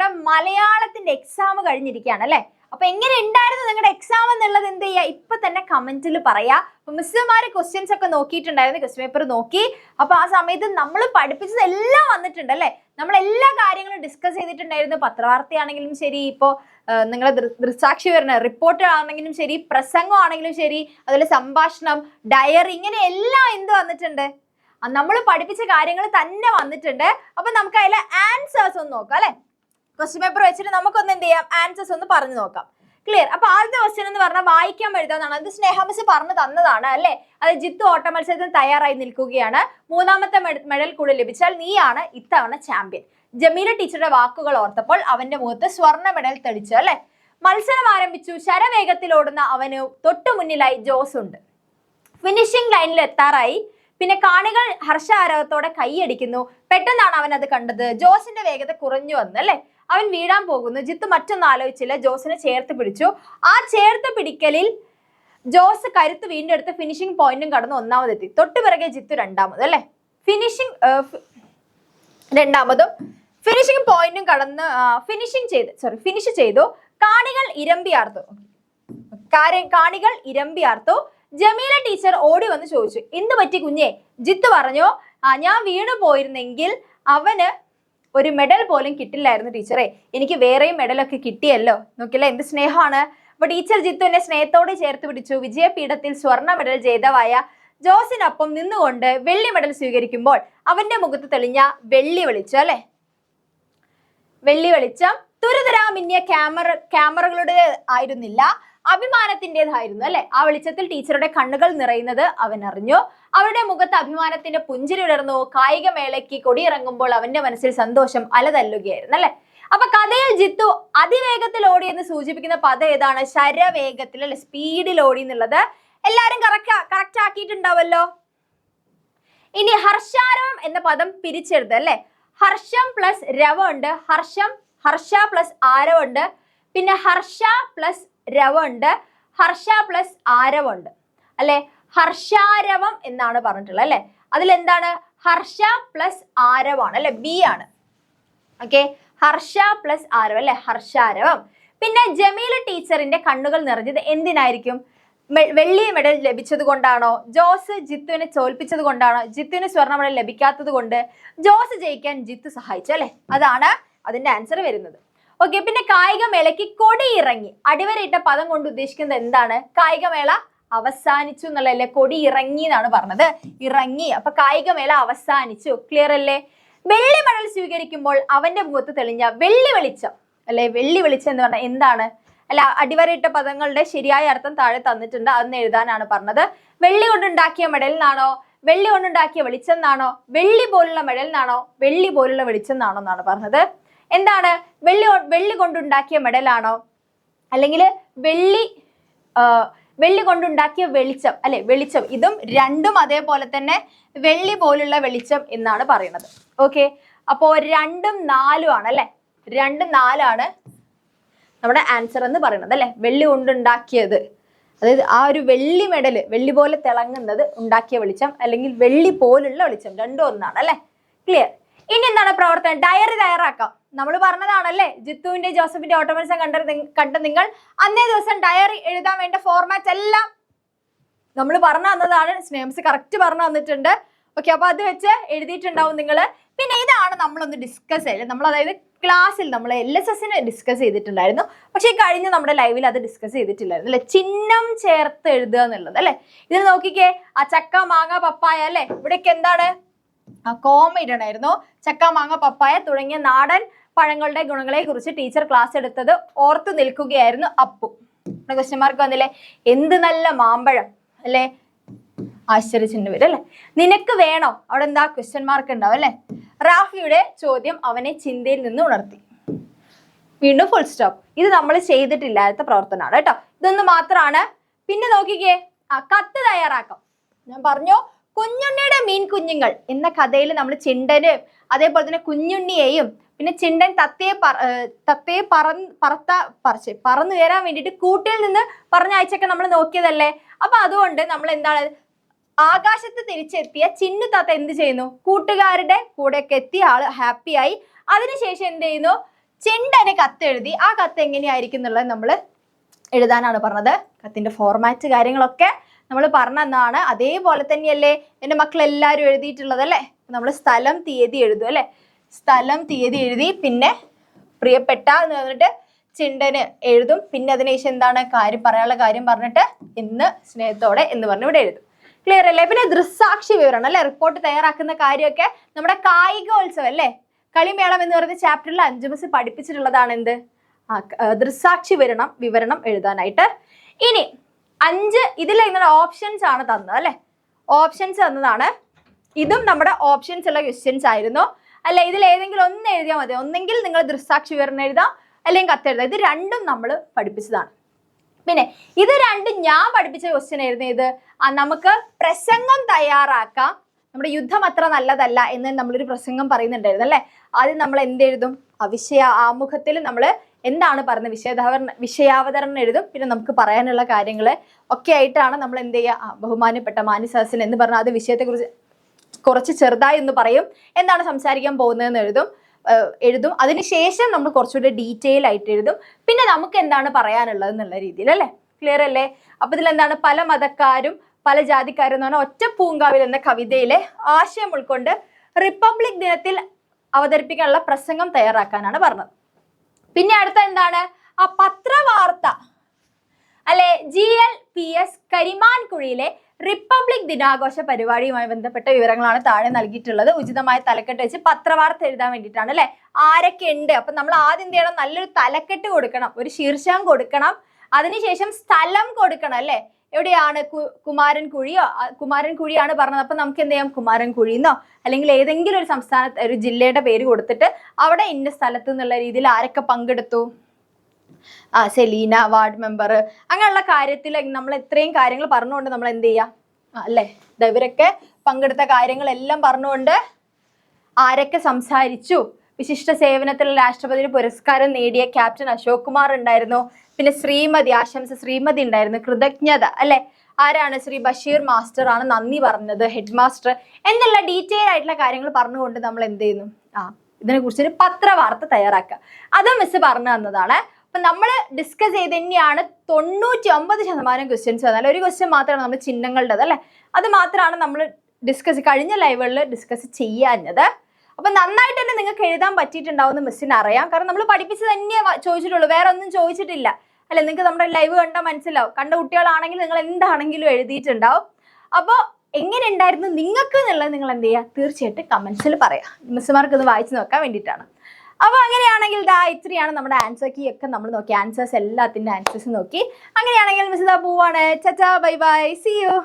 നമ്മുടെ മലയാളത്തിന്റെ എക്സാം കഴിഞ്ഞിരിക്കുകയാണ് അല്ലെ. അപ്പൊ എങ്ങനെ ഉണ്ടായിരുന്നു നിങ്ങളുടെ എക്സാം എന്നുള്ളത് എന്ത് ചെയ്യുക, ഇപ്പൊ തന്നെ കമന്റിൽ പറയാ. അപ്പൊ മിസ്സുമാര് ക്വസ്റ്റ്യൻസ് ഒക്കെ നോക്കിയിട്ടുണ്ടായിരുന്നു, ക്വസ്റ്റ്യൻ പേപ്പർ നോക്കി. അപ്പൊ ആ സമയത്ത് നമ്മൾ പഠിപ്പിച്ചത് എല്ലാം വന്നിട്ടുണ്ട് അല്ലെ. നമ്മൾ എല്ലാ കാര്യങ്ങളും ഡിസ്കസ് ചെയ്തിട്ടുണ്ടായിരുന്നു. പത്രവാർത്തയാണെങ്കിലും ശരി, ഇപ്പോ നിങ്ങളെ ദൃക്സാക്ഷി വരുന്ന റിപ്പോർട്ട് ആണെങ്കിലും ശരി, പ്രസംഗം ആണെങ്കിലും ശരി, അതുപോലെ സംഭാഷണം, ഡയറി, ഇങ്ങനെ എല്ലാം എന്ത് വന്നിട്ടുണ്ട്, നമ്മൾ പഠിപ്പിച്ച കാര്യങ്ങൾ തന്നെ വന്നിട്ടുണ്ട്. അപ്പൊ നമുക്ക് അതിലെ ആൻസേഴ്സ് ഒന്ന് നോക്കാം അല്ലെ. ക്വസ്റ്റ്യൻ പേപ്പർ വെച്ചിട്ട് നമുക്കൊന്ന് എന്ത് ചെയ്യാം, ആൻസേഴ്സ് ഒന്ന് പറഞ്ഞു നോക്കാം. ക്ലിയർ. അപ്പൊ ആദ്യത്തെ ക്വസ്റ്റ്യൻ എന്ന് പറഞ്ഞാൽ വായിക്കാൻ എഴുതാന്നാണ്. അത് സ്നേഹ മിസ് പറഞ്ഞു തന്നതാണ് അല്ലെ. അത് ജിത്തു ഓട്ട മത്സരത്തിന് തയ്യാറായി നിൽക്കുകയാണ്. മൂന്നാമത്തെ മെഡൽ കൂടി ലഭിച്ചാൽ നീയാണ് ഇത്തവണ ചാമ്പ്യൻ. ജമീല ടീച്ചറുടെ വാക്കുകൾ ഓർത്തപ്പോൾ അവന്റെ മുഖത്ത് സ്വർണ്ണ മെഡൽ തെളിച്ചു അല്ലെ. മത്സരം ആരംഭിച്ചു. ശരവേഗത്തിൽ ഓടുന്ന അവന് തൊട്ടു മുന്നിലായി ജോസ് ഉണ്ട്. ഫിനിഷിംഗ് ലൈനിൽ എത്താറായി. പിന്നെ കാണികൾ ഹർഷാരവത്തോടെ കൈയടിക്കുന്നു. പെട്ടെന്നാണ് അവൻ അത് കണ്ടത്. ജോസിന്റെ വേഗത കുറഞ്ഞു വന്നു അല്ലെ. അവൻ വീഴാൻ പോകുന്നു. ജിത്തു മറ്റൊന്നും ആലോചിച്ചില്ല, ജോസിനെ ചേർത്ത് പിടിച്ചു. ആ ചേർത്ത് പിടിക്കലിൽ ജോസ് കരുത്ത് വീണ്ടെടുത്ത് ഫിനിഷിംഗ് പോയിന്റും കടന്ന് ഒന്നാമതെത്തി. തൊട്ടു പിറകെ ജിത്തു രണ്ടാമത് അല്ലെ. രണ്ടാമതും ഫിനിഷിംഗ് പോയിന്റും കടന്ന് ഫിനിഷ് ചെയ്തു. കാണികൾ ഇരമ്പിയാർത്തു. ജമീല ടീച്ചർ ഓടി വന്ന് ചോദിച്ചു, എന്ത് പറ്റി കുഞ്ഞെ? ജിത്തു പറഞ്ഞു, ഞാൻ വീണു പോയിരുന്നെങ്കിൽ അവന് ഒരു മെഡൽ പോലും കിട്ടില്ലായിരുന്നു ടീച്ചറെ. എനിക്ക് വേറെയും മെഡലൊക്കെ കിട്ടിയല്ലോ. നോക്കില്ലേ എന്ത് സ്നേഹമാണ്. അപ്പൊ ടീച്ചർ ജിത്തുവിനെ സ്നേഹത്തോടെ ചേർത്ത് പിടിച്ചു. വിജയപീഠത്തിൽ സ്വർണ്ണ മെഡൽ ജേതാവായ ജോസിനൊപ്പം നിന്നുകൊണ്ട് വെള്ളി മെഡൽ സ്വീകരിക്കുമ്പോൾ അവന്റെ മുഖത്ത് തെളിഞ്ഞ വെള്ളി വെളിച്ചം തുരുതുരാമിന്നിയ ക്യാമറകളുടെ ആയിരുന്നില്ല, അഭിമാനത്തിൻ്റെതായിരുന്നു അല്ലെ. ആ വെളിച്ചത്തിൽ ടീച്ചറുടെ കണ്ണുകൾ നിറയുന്നത് അവൻ അറിഞ്ഞു. അവരുടെ മുഖത്ത് അഭിമാനത്തിന്റെ പുഞ്ചിരി വിടർന്നു. കായികമേളയ്ക്ക് കൊടിയിറങ്ങുമ്പോൾ അവന്റെ മനസ്സിൽ സന്തോഷം അലതല്ലുകയായിരുന്നു അല്ലെ. അപ്പൊ കഥയിൽ ജിത്തു അതിവേഗത്തിൽ ഓടി എന്ന് സൂചിപ്പിക്കുന്ന പദം ഏതാണ്? ശരവേഗത്തിൽ അല്ലെ, സ്പീഡിൽ ഓടി എന്നുള്ളത് എല്ലാരും കറക്റ്റ് ആക്കിയിട്ടുണ്ടാവല്ലോ. ഇനി ഹർഷാരവം എന്ന പദം പിരിച്ചെടുത്ത് അല്ലെ. ഹർഷം പ്ലസ് രവം ഉണ്ട്, ഹർഷ പ്ലസ് ആരവം ഉണ്ട്, പിന്നെ ഹർഷ പ്ലസ് രവം ഉണ്ട്, ഹർഷ പ്ലസ് ആരവം ഉണ്ട് അല്ലെ. ഹർഷാരവം എന്നാണ് പറഞ്ഞിട്ടുള്ളത് അല്ലെ. അതിലെന്താണ്? ഹർഷ പ്ലസ് ആരവാണ് അല്ലെ, ബി ആണ്. ഓക്കെ, ഹർഷ പ്ലസ് ആരവം അല്ലെ, ഹർഷാരവം. പിന്നെ ജമീല ടീച്ചറിന്റെ കണ്ണുകൾ നിറഞ്ഞത് എന്തിനായിരിക്കും? വെള്ളി മെഡൽ ലഭിച്ചത് കൊണ്ടാണോ? ജോസ് ജിത്തുവിനെ തോൽപ്പിച്ചത് കൊണ്ടാണോ? ജിത്തുവിന് സ്വർണ്ണ മെഡൽ ലഭിക്കാത്തത് കൊണ്ട്? ജോസ് ജയിക്കാൻ ജിത്തു സഹായിച്ചു അല്ലെ. അതാണ് അതിന്റെ ആൻസർ വരുന്നത്. ഓക്കെ, പിന്നെ കായികമേളയ്ക്ക് കൊടിയിറങ്ങി. അടിവരയിട്ട പദം കൊണ്ട് ഉദ്ദേശിക്കുന്നത് എന്താണ്? കായികമേള അവസാനിച്ചു എന്നുള്ളതല്ലേ. കൊടി ഇറങ്ങി എന്നാണ് പറഞ്ഞത്, ഇറങ്ങി. അപ്പൊ കായികമേള അവസാനിച്ചു. ക്ലിയർ അല്ലേ? വെള്ളി മെഡൽ സ്വീകരിക്കുമ്പോൾ അവന്റെ മുഖത്ത് തെളിഞ്ഞ വെള്ളി വെളിച്ചം അല്ലെ. വെള്ളി വെളിച്ചം എന്ന് പറഞ്ഞാൽ എന്താണ്? അല്ല, അടിവരയിട്ട പദങ്ങളുടെ ശരിയായ അർത്ഥം താഴെ തന്നിട്ടുണ്ട്, അതൊന്ന് എഴുതാനാണ് പറഞ്ഞത്. വെള്ളി കൊണ്ടുണ്ടാക്കിയ മെഡൽ എന്നാണോ? വെള്ളി കൊണ്ടുണ്ടാക്കിയ വെളിച്ചം എന്നാണോ? വെള്ളി പോലുള്ള മെഡൽ എന്നാണോ? വെള്ളി പോലുള്ള വെളിച്ചം എന്നാണോ എന്നാണ് പറഞ്ഞത്. എന്താണ്? വെള്ളി കൊണ്ടുണ്ടാക്കിയ മെഡലാണോ, അല്ലെങ്കിൽ വെള്ളി കൊണ്ടുണ്ടാക്കിയ വെളിച്ചം അല്ലെ, വെളിച്ചം. ഇതും രണ്ടും അതേപോലെ തന്നെ വെള്ളി പോലുള്ള വെളിച്ചം എന്നാണ് പറയുന്നത്. ഓക്കെ, അപ്പോ 2ഉം 4ഉം ആണ് അല്ലെ. 2ഉം 4ആണ് നമ്മുടെ ആൻസർ എന്ന് പറയുന്നത് അല്ലെ. വെള്ളി കൊണ്ടുണ്ടാക്കിയത്, അതായത് ആ ഒരു വെള്ളി മെഡൽ, വെള്ളി പോലെ തിളങ്ങുന്നത് ഉണ്ടാക്കിയ വെളിച്ചം, അല്ലെങ്കിൽ വെള്ളി പോലുള്ള വെളിച്ചം, രണ്ടും ഒന്നാണ് അല്ലെ. ക്ലിയർ. ഇനി എന്താണ് പ്രവർത്തനം? ഡയറി തയ്യാറാക്കാം. നമ്മൾ പറഞ്ഞതാണല്ലേ, ജിത്തുവിന്റെ ജോസഫിന്റെ ഓട്ടോമത്സരം കണ്ട നിങ്ങൾ അന്നേ ദിവസം ഡയറി എഴുതാൻ വേണ്ട ഫോർമാറ്റ് എല്ലാം നമ്മൾ പറഞ്ഞു തന്നതാണ്. സ്നേഹംസ് കറക്റ്റ് പറഞ്ഞു തന്നിട്ടുണ്ട്. ഓക്കെ, അപ്പൊ അത് വെച്ച് എഴുതിയിട്ടുണ്ടാവും നിങ്ങൾ. പിന്നെ ഇതാണ് നമ്മളൊന്ന് ഡിസ്കസ് ചെയ്തത്. നമ്മൾ അതായത് ക്ലാസ്സിൽ നമ്മൾ LSSന് ഡിസ്കസ് ചെയ്തിട്ടുണ്ടായിരുന്നു, പക്ഷെ കഴിഞ്ഞ നമ്മുടെ ലൈവിൽ അത് ഡിസ്കസ് ചെയ്തിട്ടില്ലായിരുന്നു അല്ലെ. ചിഹ്നം ചേർത്ത് എഴുതുക എന്നുള്ളത് അല്ലെ. ഇതിൽ നോക്കിക്കേ, ആ ചക്ക മാങ്ങ പപ്പായ അല്ലെ, ഇവിടേക്ക് എന്താണ് കോമ ഇടണമായിരുന്നു. ചക്ക മാങ്ങ പപ്പായ തുടങ്ങിയ നാടൻ പഴങ്ങളുടെ ഗുണങ്ങളെ കുറിച്ച് ടീച്ചർ ക്ലാസ് എടുത്തത് ഓർത്തു നിൽക്കുകയായിരുന്നു അപ്പു. ക്വസ്റ്റ്യൻ മാർക്ക് വന്നില്ലേ? എന്ത് നല്ല മാമ്പഴം അല്ലെ, ആശ്ചര്യചിഹ്നം വരും അല്ലെ. നിനക്ക് വേണോ? അവിടെ എന്താ ക്വസ്റ്റ്യൻ മാർക്ക് ഉണ്ടാവും അല്ലെ. റാഫിയുടെ ചോദ്യം അവനെ ചിന്തയിൽ നിന്ന് ഉണർത്തി. വീണ്ടും ഫുൾ സ്റ്റോപ്പ്. ഇത് നമ്മൾ ചെയ്തിട്ടില്ലാത്ത പ്രവർത്തനമാണ് കേട്ടോ. ഇതൊന്ന് മാത്രമാണ്. പിന്നെ നോക്കിക്കേ, കത്ത് തയ്യാറാക്കാം. ഞാൻ പറഞ്ഞു, കുഞ്ഞുണ്ണിയുടെ മീൻ കുഞ്ഞുങ്ങൾ എന്ന കഥയിൽ നമ്മൾ ചിണ്ടന് അതേപോലെ തന്നെ കുഞ്ഞുണ്ണിയെയും പിന്നെ ചിണ്ടൻ തത്തയെ പറന്നു കയറാൻ വേണ്ടിയിട്ട് കൂട്ടിൽ നിന്ന് പറഞ്ഞയച്ചൊക്കെ നമ്മൾ നോക്കിയതല്ലേ. അപ്പൊ അതുകൊണ്ട് നമ്മൾ എന്താണ്, ആകാശത്ത് തിരിച്ചെത്തിയ ചിന്നു താത്ത എന്ത് ചെയ്യുന്നു? കൂട്ടുകാരുടെ കൂടെയൊക്കെ എത്തിയ ആള് ഹാപ്പിയായി. അതിനുശേഷം എന്ത് ചെയ്യുന്നു? ചിണ്ടന് കത്തെഴുതി. ആ കത്ത് എങ്ങനെയായിരിക്കും എന്നുള്ളത് നമ്മൾ എഴുതാനാണ് പറഞ്ഞത്. കത്തിന്റെ ഫോർമാറ്റ് കാര്യങ്ങളൊക്കെ നമ്മൾ പറഞ്ഞതാണ്. അതേപോലെ തന്നെയല്ലേ എൻ്റെ മക്കളെല്ലാവരും എഴുതിയിട്ടുള്ളത് അല്ലേ? നമ്മൾ സ്ഥലം തീയതി എഴുതും അല്ലേ? സ്ഥലം തീയതി എഴുതി, പിന്നെ പ്രിയപ്പെട്ട എന്ന് പറഞ്ഞിട്ട് ചിണ്ടന് എഴുതും. പിന്നെ അതിനുശേഷം എന്താണ് കാര്യം പറയാനുള്ള കാര്യം പറഞ്ഞിട്ട് ഇന്ന് സ്നേഹത്തോടെ എന്ന് പറഞ്ഞ് ഇവിടെ എഴുതും. ക്ലിയർ അല്ലേ? പിന്നെ ദൃസാക്ഷി വിവരണം അല്ലെ? റിപ്പോർട്ട് തയ്യാറാക്കുന്ന കാര്യമൊക്കെ നമ്മുടെ കായികോത്സവം അല്ലേ, കളിമേളം എന്ന് പറയുന്ന ചാപ്റ്ററിൽ 5 മിസ് പഠിപ്പിച്ചിട്ടുള്ളതാണ്. എന്ത്? ദൃസാക്ഷി വിവരണം എഴുതാനായിട്ട്. ഇനി 5 ഇതിൽ ഇങ്ങനെ ഓപ്ഷൻസ് ആണ് തന്നത് അല്ലെ? ഓപ്ഷൻസ് തന്നതാണ്. ഇതും നമ്മുടെ ഓപ്ഷൻസ് ഉള്ള ക്വസ്റ്റ്യൻസ് ആയിരുന്നു അല്ലെ? ഇതിൽ ഏതെങ്കിലും ഒന്ന് എഴുതിയാൽ മതി. ഒന്നെങ്കിൽ നിങ്ങൾ ദൃസാക്ഷി വിവരണം എഴുതാം, അല്ലെങ്കിൽ കത്തെഴുതാം. ഇത് രണ്ടും നമ്മൾ പഠിപ്പിച്ചതാണ്. പിന്നെ ഇത് രണ്ടും ഞാൻ പഠിപ്പിച്ച ക്വസ്റ്റ്യൻ ആയിരുന്നു. ഇത് നമുക്ക് പ്രസംഗം തയ്യാറാക്കാം, നമ്മുടെ യുദ്ധം അത്ര നല്ലതല്ല എന്ന് നമ്മളൊരു പ്രസംഗം പറയുന്നുണ്ടായിരുന്നു അല്ലെ? ആദ്യം നമ്മൾ എന്തെഴുതും? ആമുഖത്തിൽ നമ്മൾ എന്താണ് പറയുന്നത് വിഷയാവതരണം എഴുതും. പിന്നെ നമുക്ക് പറയാനുള്ള കാര്യങ്ങൾ ഒക്കെ ആയിട്ടാണ് നമ്മൾ എന്ത് ചെയ്യുക? ബഹുമാനപ്പെട്ട മാന്യസദസ്സിന് എന്ന് പറഞ്ഞാൽ അത് വിഷയത്തെക്കുറിച്ച് കുറച്ച് ചെറുതായി എന്ന് പറയും, എന്താണ് സംസാരിക്കാൻ പോകുന്നതെന്ന് എഴുതും. അതിനുശേഷം നമ്മൾ കുറച്ചുകൂടി ഡീറ്റെയിൽ ആയിട്ട് എഴുതും. പിന്നെ നമുക്ക് എന്താണ് പറയാനുള്ളത് എന്നുള്ള രീതിയിൽ അല്ലേ? ക്ലിയർ അല്ലേ? അപ്പൊ ഇതിലെന്താണ്? പല മതക്കാരും പല ജാതിക്കാരും എന്ന് പറഞ്ഞാൽ ഒറ്റ പൂങ്കാവിൽ എന്ന കവിതയിലെ ആശയം ഉൾക്കൊണ്ട് റിപ്പബ്ലിക് ദിനത്തിൽ അവതരിപ്പിക്കാനുള്ള പ്രസംഗം തയ്യാറാക്കാനാണ് പറഞ്ഞത്. പിന്നെ അടുത്ത എന്താണ്? ആ പത്രവാർത്ത അല്ലെ? GLPS കരിമാൻകുഴിയിലെ റിപ്പബ്ലിക് ദിനാഘോഷ പരിപാടിയുമായി ബന്ധപ്പെട്ട വിവരങ്ങളാണ് താഴെ നൽകിയിട്ടുള്ളത്. ഉചിതമായ തലക്കെട്ട് വെച്ച് പത്രവാർത്ത എഴുതാൻ വേണ്ടിയിട്ടാണ് അല്ലെ? ആരൊക്കെ ഉണ്ട്? അപ്പൊ നമ്മൾ ആദ്യം എന്ത് ചെയ്യണം? നല്ലൊരു തലക്കെട്ട് കൊടുക്കണം, ഒരു ശീർഷകം കൊടുക്കണം, അതിനുശേഷം സ്ഥലം കൊടുക്കണം അല്ലെ? എവിടെയാണ്? കുമാരൻകുഴിയാണ് പറഞ്ഞത്. അപ്പൊ നമുക്ക് എന്ത് ചെയ്യാം? കുമാരൻകുഴിന്നോ അല്ലെങ്കിൽ ഏതെങ്കിലും ഒരു ഒരു ജില്ലയുടെ പേര് കൊടുത്തിട്ട് അവിടെ ഇന്ന സ്ഥലത്ത് എന്നുള്ള രീതിയിൽ ആരൊക്കെ പങ്കെടുത്തു, സെലീന വാർഡ് മെമ്പർ, അങ്ങനെയുള്ള കാര്യത്തിൽ നമ്മൾ ഇത്രയും കാര്യങ്ങൾ പറഞ്ഞുകൊണ്ട് നമ്മൾ എന്ത് ചെയ്യാം അല്ലേ? ഇവരൊക്കെ പങ്കെടുത്ത കാര്യങ്ങളെല്ലാം പറഞ്ഞുകൊണ്ട് ആരൊക്കെ സംസാരിച്ചു, വിശിഷ്ട സേവനത്തിലുള്ള രാഷ്ട്രപതി പുരസ്കാരം നേടിയ ക്യാപ്റ്റൻ അശോക് കുമാർ ഉണ്ടായിരുന്നു, പിന്നെ ശ്രീമതി ശ്രീമതി ഉണ്ടായിരുന്നു, കൃതജ്ഞത അല്ലെ? ആരാണ്? ശ്രീ ബഷീർ മാസ്റ്റർ ആണ് നന്ദി പറഞ്ഞത്, ഹെഡ് മാസ്റ്റർ എന്നുള്ള ഡീറ്റെയിൽ ആയിട്ടുള്ള കാര്യങ്ങൾ പറഞ്ഞുകൊണ്ട് നമ്മൾ എന്ത് ചെയ്യുന്നു? ഇതിനെ കുറിച്ചൊരു പത്രവാർത്ത തയ്യാറാക്കുക. അത് മിസ് പറഞ്ഞു തന്നതാണ്. അപ്പൊ നമ്മൾ ഡിസ്കസ് ചെയ്ത് തന്നെയാണ് 99% ക്വസ്റ്റ്യൻസ് വന്നാൽ ഒരു ക്വസ്റ്റ്യൻ മാത്രമാണ് നമ്മൾ ചിഹ്നങ്ങളുടേത് അല്ലെ? അത് മാത്രമാണ് നമ്മൾ കഴിഞ്ഞ ലൈവുകളിൽ ഡിസ്കസ് ചെയ്യാഞ്ഞത്. അപ്പൊ നന്നായിട്ട് തന്നെ നിങ്ങൾക്ക് എഴുതാൻ പറ്റിയിട്ടുണ്ടാവുമെന്ന് മിസ്സിന് അറിയാം. കാരണം നമ്മൾ പഠിപ്പിച്ച് തന്നെ ചോദിച്ചിട്ടുള്ളൂ, വേറെ ഒന്നും ചോദിച്ചിട്ടില്ല അല്ലെ? നിങ്ങൾക്ക് നമ്മുടെ ലൈവ് കണ്ടാൽ മനസ്സിലാവും. കണ്ട കുട്ടികളാണെങ്കിൽ നിങ്ങൾ എന്താണെങ്കിലും എഴുതിയിട്ടുണ്ടാവും. അപ്പോൾ എങ്ങനെ ഉണ്ടായിരുന്നു നിങ്ങൾക്ക് എന്നുള്ളത് നിങ്ങൾ എന്ത് ചെയ്യുക? തീർച്ചയായിട്ടും കമന്റ്സിൽ പറയാം. മിസ്സുമാർക്ക് ഇത് വായിച്ചു നോക്കാൻ വേണ്ടിയിട്ടാണ്. അപ്പോൾ അങ്ങനെയാണെങ്കിൽ ഇത്രയാണ് നമ്മുടെ ആൻസർ കീ ഒക്കെ നമ്മൾ നോക്കി, ആൻസേഴ്സ് എല്ലാത്തിൻ്റെ ആൻസേഴ്സ് നോക്കി. അങ്ങനെയാണെങ്കിൽ മിസ് പോവാണ്. ചച്ചാ, ബൈ ബൈ, സീ യു.